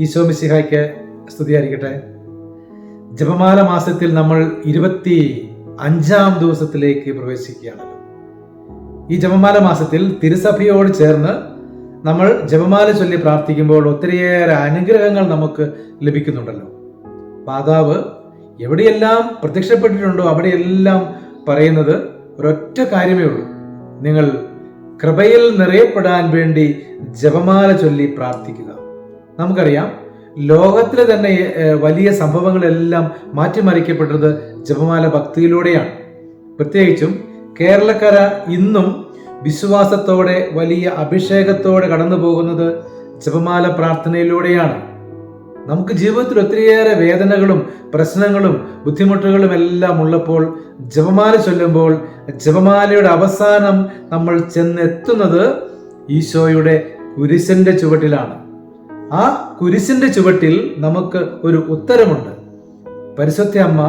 ഈശോ മിശിഹായ്ക്ക് സ്തുതിയായിരിക്കട്ടെ. ജപമാല മാസത്തിൽ നമ്മൾ 25-ാം ദിവസത്തിലേക്ക് പ്രവേശിക്കുകയാണല്ലോ. ഈ ജപമാല മാസത്തിൽ തിരുസഭയോട് ചേർന്ന് നമ്മൾ ജപമാല ചൊല്ലി പ്രാർത്ഥിക്കുമ്പോൾ ഒത്തിരിയേറെ അനുഗ്രഹങ്ങൾ നമുക്ക് ലഭിക്കുന്നുണ്ടല്ലോ. മാതാവ് എവിടെയെല്ലാം പ്രത്യക്ഷപ്പെട്ടിട്ടുണ്ടോ അവിടെയെല്ലാം പറയുന്നത് ഒരൊറ്റ കാര്യമേ ഉള്ളൂ: നിങ്ങൾ കൃപയിൽ നിറയപ്പെടാൻ വേണ്ടി ജപമാല ചൊല്ലി പ്രാർത്ഥിക്കുക. നമുക്കറിയാം, ലോകത്തിലെ തന്നെ വലിയ സംഭവങ്ങളെല്ലാം മാറ്റിമറിക്കപ്പെട്ടത് ജപമാല ഭക്തിയിലൂടെയാണ്. പ്രത്യേകിച്ചും കേരളക്കര ഇന്നും വിശ്വാസത്തോടെ വലിയ അഭിഷേകത്തോടെ കടന്നു പോകുന്നത് ജപമാല പ്രാർത്ഥനയിലൂടെയാണ്. നമുക്ക് ജീവിതത്തിൽ ഒത്തിരിയേറെ വേദനകളും പ്രശ്നങ്ങളും ബുദ്ധിമുട്ടുകളും എല്ലാം ഉള്ളപ്പോൾ ജപമാല ചൊല്ലുമ്പോൾ ജപമാലയുടെ അവസാനം നമ്മൾ ചെന്നെത്തുന്നത് ഈശോയുടെ കുരിശിന്റെ ചുവട്ടിലാണ്. ആ കുരിശിന്റെ ചുവട്ടിൽ നമുക്ക് ഒരു ഉത്തരമുണ്ട്. പരിശുദ്ധ അമ്മ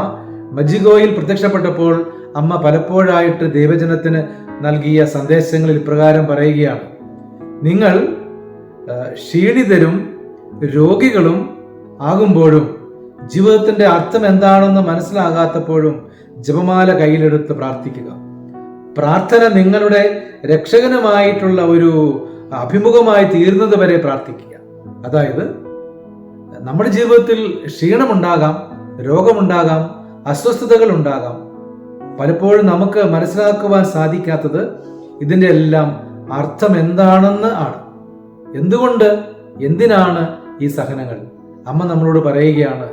മജിഗോയിൽ പ്രത്യക്ഷപ്പെട്ടപ്പോൾ അമ്മ പലപ്പോഴായിട്ട് ദൈവജനത്തിന് നൽകിയ സന്ദേശങ്ങളിൽ ഇപ്രകാരം പറയുകയാണ്: നിങ്ങൾ ക്ഷീണിതരും രോഗികളും ആകുമ്പോഴും ജീവിതത്തിന്റെ അർത്ഥം എന്താണെന്ന് മനസ്സിലാകാത്തപ്പോഴും ജപമാല കയ്യിലെടുത്ത് പ്രാർത്ഥിക്കുക. പ്രാർത്ഥന നിങ്ങളുടെ രക്ഷകനുമായിട്ടുള്ള ഒരു അഭിമുഖമായി തീർന്നത് വരെ പ്രാർത്ഥിക്കുക. അതായത്, നമ്മുടെ ജീവിതത്തിൽ ക്ഷീണമുണ്ടാകാം, രോഗമുണ്ടാകാം, അസ്വസ്ഥതകൾ ഉണ്ടാകാം. പലപ്പോഴും നമുക്ക് മനസ്സിലാക്കുവാൻ സാധിക്കാത്തത് ഇതിൻ്റെ എല്ലാം അർത്ഥം എന്താണെന്ന് ആണ്. എന്തുകൊണ്ട്, എന്തിനാണ് ഈ സഹനങ്ങൾ? അമ്മ നമ്മളോട് പറയുകയാണ്,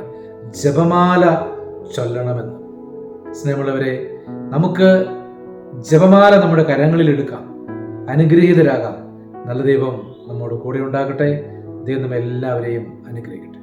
ജപമാല ചൊല്ലണമെന്ന്. സ്നേഹമുള്ളവരെ, നമുക്ക് ജപമാല നമ്മുടെ കരങ്ങളിൽ എടുക്കാം, അനുഗ്രഹീതരാകാം. നല്ല ദൈവം നമ്മോട് കൂടെ ഉണ്ടാകട്ടെ. ദൈവം നമ്മെ എല്ലാവരെയും അനുഗ്രഹിക്കട്ടെ.